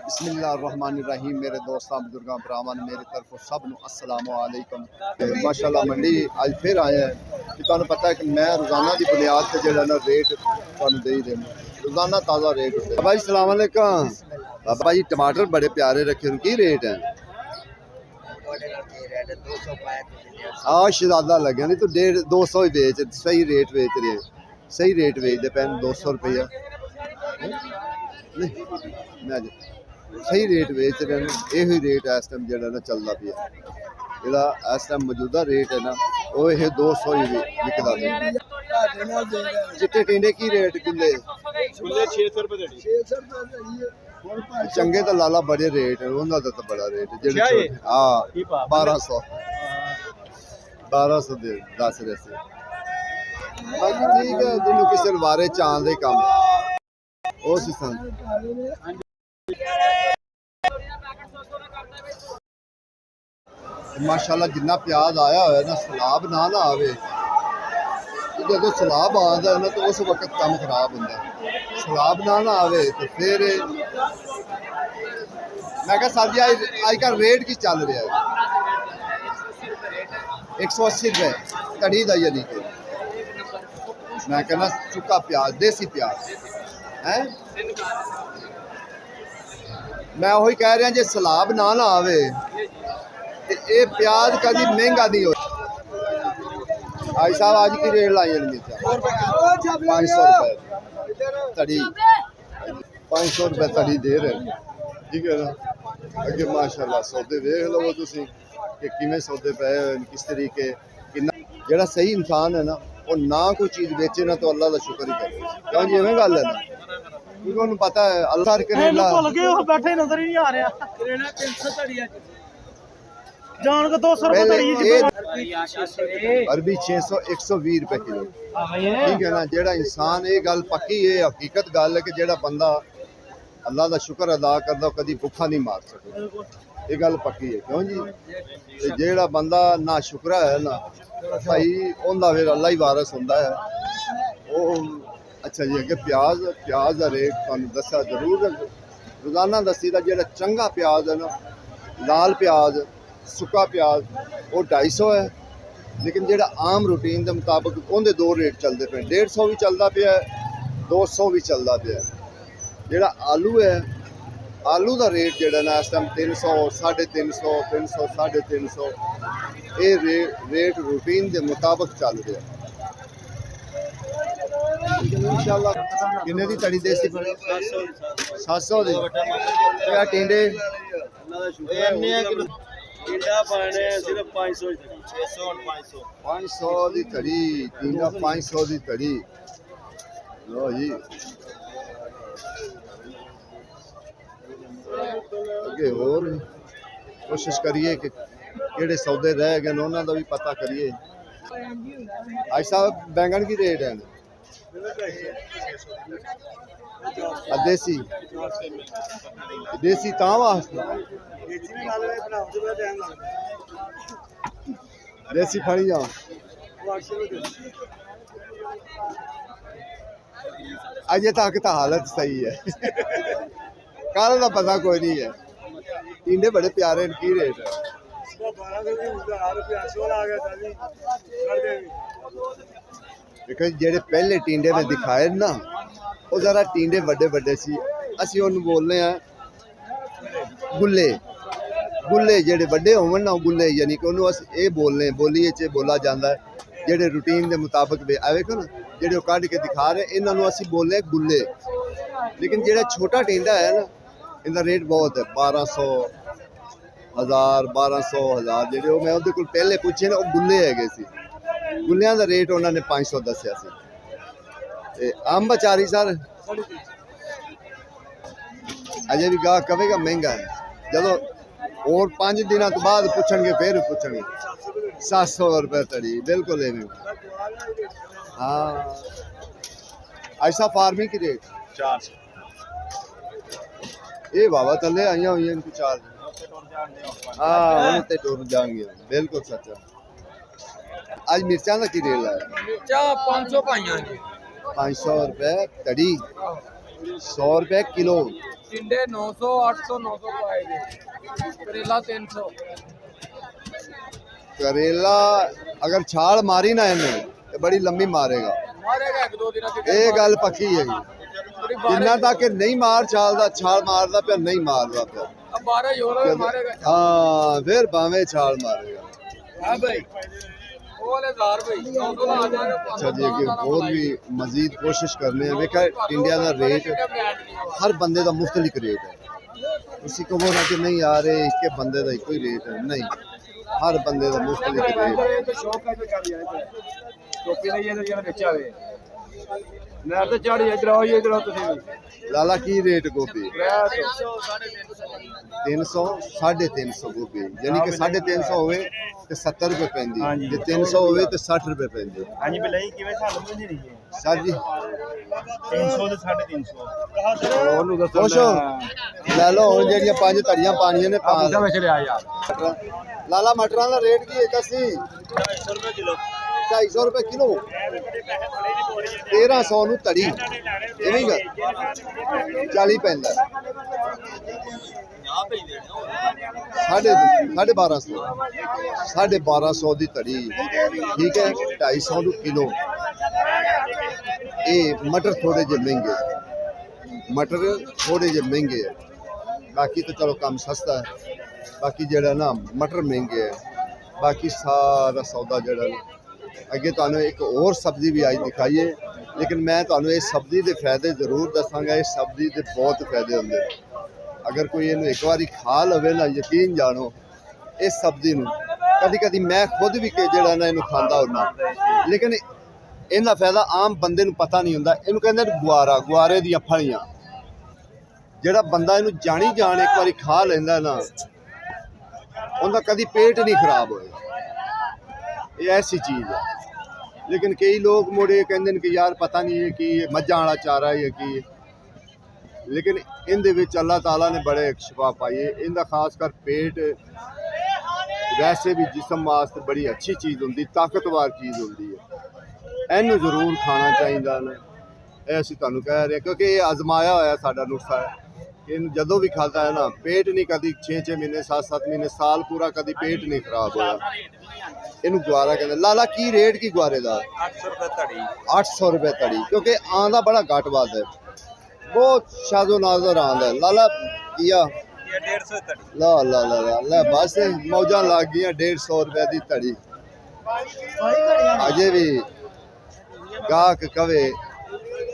बिस्मिल्लाहिर्रहमानिर्रहीम। मेरे दोस्तों बुजुर्गों भरावान मेरी तरफ सब नूं अस्सलाम वालेकुम। माशाअल्लाह मंडी अज फिर आए हैं कि तुहानूं पता है कि मैं रोज़ाना की बुनियाद पर जो ना रेट तुहानूं दे ही देना रोज़ाना ताज़ा रेट होंगे। बाबा जी सलाम अलैकुम। बाबा जी टमाटर बड़े प्यारे रखे की रेट है? हाँ शहजादा लगे नहीं तो 150-200 ही बेच सही रेट बेच रहे हैं। सही रेट बेचते पैन 200 रुपया नहीं मैं सही रेट बेच रहे हैं। यही रेट इस टाइम जो ना चलता पिया जो इस टाइम मौजूदा रेट है ना वो यह 200 ही बिकता पिया। चिट्टे टिंडे की रेट किले 600 रुपये चंगे तो लाला बड़े रेट है उन्होंने तो बड़ा रेट है हाँ 1200 दे 10 रहे बाकी ठीक है जिन्हों किसी वारे चांद दे काम माशाल्लाह जिन्ना प्याज आया हुआ ना सलाब ना आवे जो सलाब आता है ना तो उस वक्त काम खराब होता है। सलाब ना आवे तो फिर मैं क्या सर जी अजकल रेट की चल रहा है 180 रुपये कड़ी का यानी कि मैं कहना सुक्का प्याज देसी प्याज है। मैं वही कह रहा जो सलाब ना आवे तो ये प्याज कभी महंगा नहीं हो। भाई साहब आज की रेट लाई मिर्चा 500 रुपये तड़ी 500 रुपये तड़ी दे रहे ठीक है ना। अगे माशाल्लाह सौदे देख लो तुम कि किमें सौदे पे किस तरीके जो सही इंसान है ना वो ना कोई चीज़ बेचे ना तो अल्लाह का शुक्र ही करे क्यों जी इवें गल है ना क्योंकि उन्हें पता है अल्लाह करेला बैठे नजर ही नहीं आ रहा करेला 300 तड़िया जान को 200 रुपये अरबी 600 120 रुपये किलो ठीक है ना। जेड़ा इंसान ये गल पक्की है हकीकत गल है कि जेड़ा बंदा अल्लाह का शुक्र अदा करदा कभी भुखा नहीं मार सकता ये गल पक्की है क्यों जी। जेड़ा बंदा ना शुक्रा है ना भाई उनका फिर अल्लाह ही वारस होंदा है वो। अच्छा जी अगे प्याज का रेट तुहानूं दस्या जरूर रोज़ाना दसी दा जेड़ा चंगा प्याज है ना लाल प्याज सुक्का प्याज वो 250 है लेकिन जेड़ा आम रूटीन के मुताबिक उनके दो रेट चलते पे 150 भी चलता पिया 200 भी चलता पिया। जेड़ा आलू है आलू का रेट जो ना इस टाइम 300 350 300 350 ये रेट रूटीन के मुताबिक चल रहा है। इंशाल्लाह किन्ने दी तड़ी देसी 700 दी टिंडे टिंडा पाने सिर्फ 500 500 दी तड़ी टिंडा 500 दी तड़ी लो जी अगे और कोशिश करिए कि केड़े सौदे रह गए उन्होंने का भी पता करिए। आज साहब बैंगन की रेट है देसी देसी ता वास्ते देसी फड़ी जाओ अजे तक तो हालत सही है कल का पता कोई नहीं है। टिंडे बड़े प्यारे की रेट है देखो जेडे पहले टिंडे में दिखाए ना वो जरा टिंडे बड़े बड़े सी असी उन्हें बोलने गुल्ले गुल्ले जेडे बड़े होवन ना गुल्ले यानी कि उन्होंने ये बोलने बोलिए च बोला जाता है जेडे रूटीन के मुताबिक वेखो ना जेडे कढ़ के दिखा रहे इन्होंने असी बोलने गुल्ले। लेकिन जेड़ा छोटा टिंडा है ना इनका रेट बहुत है 1200 1000 1200 1000 जो मैं उहदे कोल पहले पूछे ना वो गुल्ले है सी गुल्लियां का रेट उन्होंने 500 दसिया सी। अंब अचारी सर अजे भी गाह कवेगा महंगा है जदों और 5 दिन तो बाद पूछणगे फिर पूछणगे 700 रुपये तड़ी बिल्कुल हाँ। ऐसा फार्मिंग की रेट 400 ये बाबा थले आई हुई इनको 4 हाँ टुर जाएंगे बिल्कुल सच्चा। आज मिर्चा का की रेट है मिर्चा 500 पाइया 500 रुपये तड़ी 100 रुपये किलो टिंडे 900 800 900 को आएंगे। करेला 300। करेला अगर छाल मारी ना इन्हें तो बड़ी लंबी मारेगा, मारेगा एक दो दिन ये गल पक्की है जिन्ना तक नहीं मार छाल मारदा पे नहीं मारदा पे। अब 12 यूरो मारेगा। हाँ फिर भावे छाल मारेगा। हां भाई वो वाले 1000 भाई 900 का आ जाएगा। अच्छा जी कि और भी मजीद कोशिश करने हैं। वेखा इंडिया का रेट हर बंदे का मुख्तलिफ रेट है, किसी को वो ना कि नहीं आ रहे इसके बंदे का कोई रेट है, नहीं हर बंदे का मुख्तलिफ रेट है। टोपी नहीं है तो यार बेचा वे नहर ते चढ़ इधर आओ तुसी लाला की रेट गोभी 300 300 350 गोभी यानी कि 350 होवे ਤੇ 70 ਰੁਪਏ ਪੈਂਦੀ, ਜੇ 300 ਹੋਵੇ ਤੇ 60 ਰੁਪਏ ਪੈਂਦੇ। ਹਾਂਜੀ ਬਲਈ ਕਿਵੇਂ ਸਾਨੂੰ ਵੀ ਨਹੀਂ ਰਹੀ ਸਰ ਜੀ 300 ਤੇ 350 ਉਹਨੂੰ ਦੱਸੋ ਖੁਸ਼ ਹੋ ਲੈ ਲਓ ਹੁਣ ਜਿਹੜੀਆਂ 5 ਧੜੀਆਂ ਪਾਣੀਆਂ ਨੇ ਪਾ ਬੁੱਢਾ ਵਿੱਚ ਲਿਆ ਯਾਰ। ਲਾਲਾ ਮਟਰਾਂ ਦਾ ਰੇਟ ਕੀ ਹੈ ਦੱਸੀ? 250 ਰੁਪਏ ਕਿਲੋ 250 ਰੁਪਏ ਕਿਲੋ 1300 ਨੂੰ ਧੜੀ ਇਵੇਂ ਹੀ 40 ਪੈਂਦਾ साढ़े 1250 ਦੀ ਧੜੀ ਠੀਕ ਹੈ 250 ਨੂੰ ਕਿਲੋ। ਇਹ ਮਟਰ ਥੋੜੇ ਜਿਹੇ ਮਹਿੰਗੇ, ਮਟਰ ਥੋੜੇ ਜਿਹੇ ਮਹਿੰਗੇ ਹੈ, ਬਾਕੀ ਤਾਂ ਚਲੋ ਕੰਮ ਸਸਤਾ ਹੈ, ਬਾਕੀ ਜਿਹੜਾ ਨਾ ਮਟਰ ਮਹਿੰਗੇ ਹੈ, ਬਾਕੀ ਸਾਰਾ ਸੌਦਾ ਜਿਹੜਾ ਨਾ ਅੱਗੇ ਤੁਹਾਨੂੰ ਇੱਕ ਹੋਰ ਸਬਜ਼ੀ ਵੀ ਅੱਜ ਦਿਖਾਈਏ, ਲੇਕਿਨ ਮੈਂ ਤੁਹਾਨੂੰ ਇਸ ਸਬਜ਼ੀ ਦੇ ਫਾਇਦੇ ਜ਼ਰੂਰ ਦੱਸਾਂਗਾ। ਇਸ ਸਬਜ਼ੀ ਦੇ ਬਹੁਤ ਫਾਇਦੇ ਹੁੰਦੇ ਨੇ, अगर कोई इन्हू एक बार खा लवे ना यकीन जानो इस सब्जी नू कदी कदी मैं खुद भी जड़ा ना इनू खांदा होना, लेकिन इन्ना फायदा आम बंदे नू पता नहीं हुंदा। इनू कहंदे गुआरा, गुआरे दी फलियां जेड़ा बंदा इनू जानी जान एक बार खा लैंदा ना उनका कदी पेट नहीं खराब होए, ये ऐसी चीज़ है। लेकिन कई लोग मुड़े कहंदे कि यार पता नहीं है कि मज्जां वाला चारा है कि, लेकिन इनदे विच अल्लाह ताला ने बड़े शिफा पाई है। इनका खासकर पेट वैसे भी जिसम वास्ते बड़ी अच्छी चीज़ होंदी, ताकतवर चीज़ होंदी है, इनू जरूर खाना चाहिए ना। ये असीं तुहानूं कह रहे क्योंकि ये आजमाया होया साडा नुस्खा है। इन जदों भी खाता है ना पेट नहीं कभी 6-6 महीने 7-7 महीने साल पूरा कभी पेट नहीं खराब होया। इनू गुआरा कहते। लाला की रेट की गुआरे का? 800 ਰੁਪਏ ਧੜੀ 800 रुपये धड़ी, क्योंकि आंदा बड़ा घट वध है, बहुत शादो नाजर आंदा है। लाला किया ਇਹ 150 ਧੜੀ ला ला ला ला ला बस मौजा लग गई 150 रुपए की धड़ी। अजे भी गाहक कवे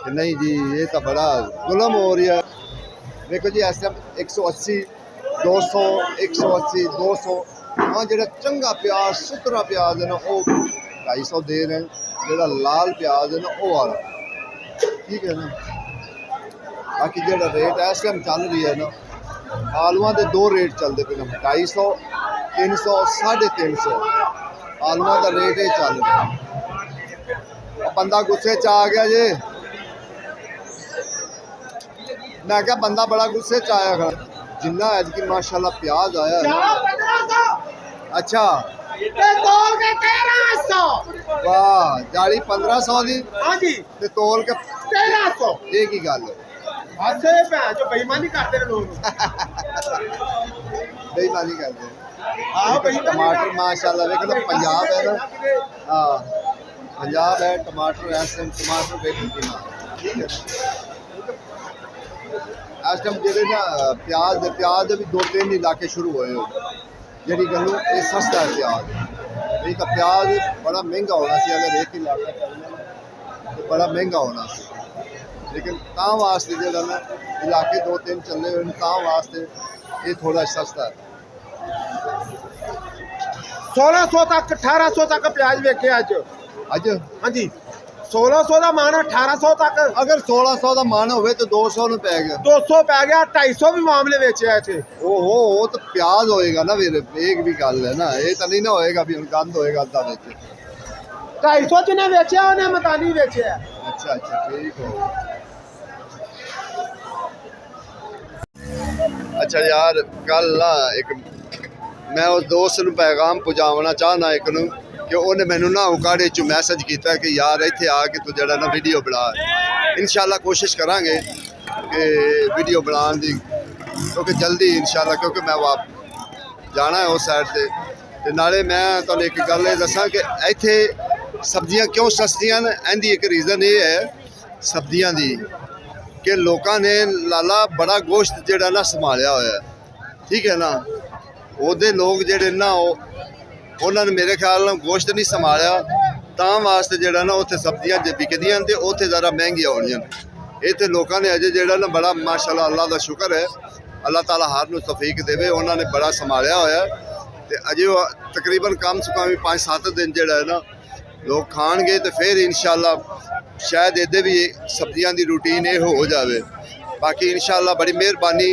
कि नहीं जी ये तो बड़ा जुल्म हो रही है। देखो जी इस टाइम 180 200 180 200 हाँ जो चंगा प्याज सुथरा प्याज है ना वो 250 दे रहे हैं, जो लाल प्याज है ना वो वाला ठीक है ना। बाकी जो रेट है इस टाइम चल रही है ना आलूआ के दो रेट चलते पे 250 300 350 आलूआ का रेट ही चल रहा। बंदा गुस्से च आ गया जे, मैं क्या बंदा बड़ा गुस्से च आया खड़ा जिन्ना अजकी माशाल्लाह प्याज आया है ना। अच्छा वाह जाली 1500 दी ते तोल के 1300 ये की गल है? आसे भैन जो बेईमानी करते हैं लोग बेईमानी करते हैं। हाँ बेईमानी टमाटर माशाल्लाह देखो तो पंजाब है ना, हाँ पंजाब है टमाटर ऐसे टमाटर देखो कितना ठीक है। इस टाइम जेडे ना प्याज भी 2-3 इलाके शुरू हुए हो जी गलू ये सस्ता है प्याज, नहीं तो प्याज बड़ा महंगा होना सी अगर एक इलाका चलना तो बड़ा महंगा होना सी, लेकिन तां वास्ते जो ना इलाके 2-3 चलने हुए तां वास्ते ये थोड़ा सस्ता है। 1600 तक 1800 तक प्याज वेखे अज अज हाँ जी 1600 का मान 1800 तक अगर 1600 का मन हो तो 200 में पै गया 200 पै गया 250 भी मामले वेचे इतने ओहो वो तो प्याज होएगा ना फिर एक भी गल है ना, ये तो नहीं ना होएगा भी गंद होएगा अद्धा बेच 250 जिन्हें वेचे उन्हें मकानी वेचे। अच्छा अच्छा ठीक हो। अच्छा यार कल ना एक मैं उस दोस्त नूं पैगाम पहुँचावना चाहना एक नूं कि उन्हें मैनू ना उकाड़े चो मैसेज किया कि यार इत्थे आके तू जड़ा ना वीडियो बना, इंशाल्लाह कोशिश करांगे कि वीडियो बनाने की, क्योंकि जल्दी इंशाल्लाह, क्योंकि मैं जाना है उस साइड से। ते नाले मैं तुहानूं एक गल दसां कि इत्थे सब्जियां क्यों सस्तियां न, इहदी एक रीज़न ये है सब्जियां दी कि लोकां ने लाला बड़ा गोश्त जिहड़ा ना संभालिया होया है, ठीक है ना। ਉਹਦੇ लोग ਜਿਹੜੇ ना ਉਹਨਾਂ ਨੇ ਮੇਰੇ ख्याल ਨਾਲ गोश्त नहीं संभालिया, ਤਾਂ ਵਾਸਤੇ ਜਿਹੜਾ ਨਾ ਉੱਥੇ ਸਬਜ਼ੀਆਂ ਜੇ ਵਿਕਦੀਆਂ ਤੇ ਉੱਥੇ ज़रा ਮਹਿੰਗੀਆਂ ਹੋਣੀਆਂ। ਇੱਥੇ ਲੋਕਾਂ ਨੇ ਅਜੇ ਜਿਹੜਾ ਨਾ ਬੜਾ ਮਾਸ਼ਾਅੱਲਾ ਅੱਲਾ ਦਾ ਸ਼ੁਕਰ ਹੈ, ਅੱਲਾਹ ਤਾਲਾ ਹਰ ਨੂੰ ਤੌਫੀਕ ਦੇਵੇ, ਉਹਨਾਂ ਨੇ ਬੜਾ ਸੰਭਾਲਿਆ ਹੋਇਆ ਤੇ ਅਜੇ ਉਹ ਤਕਰੀਬਨ ਕਮ ਸੇ ਕਮ 5-7 ਦਿਨ ਜਿਹੜਾ ਹੈ ਨਾ ਲੋਕ ਖਾਣਗੇ ਤੇ ਫਿਰ ਇਨਸ਼ਾਅੱਲਾ ਸ਼ਾਇਦ ਇਹਦੇ ਵੀ ਸਬਜ਼ੀਆਂ ਦੀ ਰੂਟੀਨ ਇਹ ਹੋ ਜਾਵੇ। ਬਾਕੀ ਇਨਸ਼ਾਅੱਲਾ ਬੜੀ ਮਿਹਰਬਾਨੀ,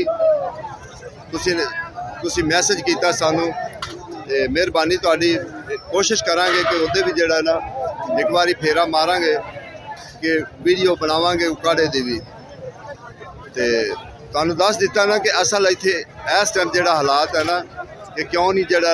ਤੁਸੀਂ ਮੈਸੇਜ ਕੀਤਾ ਸਾਨੂੰ ਤੇ ਮਿਹਰਬਾਨੀ ਤੁਹਾਡੀ। ਕੋਸ਼ਿਸ਼ ਕਰਾਂਗੇ ਕਿ ਉਹਦੇ ਵੀ ਜਿਹੜਾ ਨਾ ਇੱਕ ਵਾਰੀ ਫੇਰਾ ਮਾਰਾਂਗੇ ਕਿ ਵੀਡੀਓ ਬਣਾਵਾਂਗੇ ਉਕਾੜੇ ਦੀ ਵੀ। ਤੇ ਤੁਹਾਨੂੰ ਦੱਸ ਦਿੱਤਾ ਨਾ ਕਿ ਅਸਲ ਇੱਥੇ ਇਸ ਟਾਈਮ ਜਿਹੜਾ ਹਾਲਾਤ ਹੈ ਨਾ ਕਿ ਕਿਉਂ ਨਹੀਂ ਜਿਹੜਾ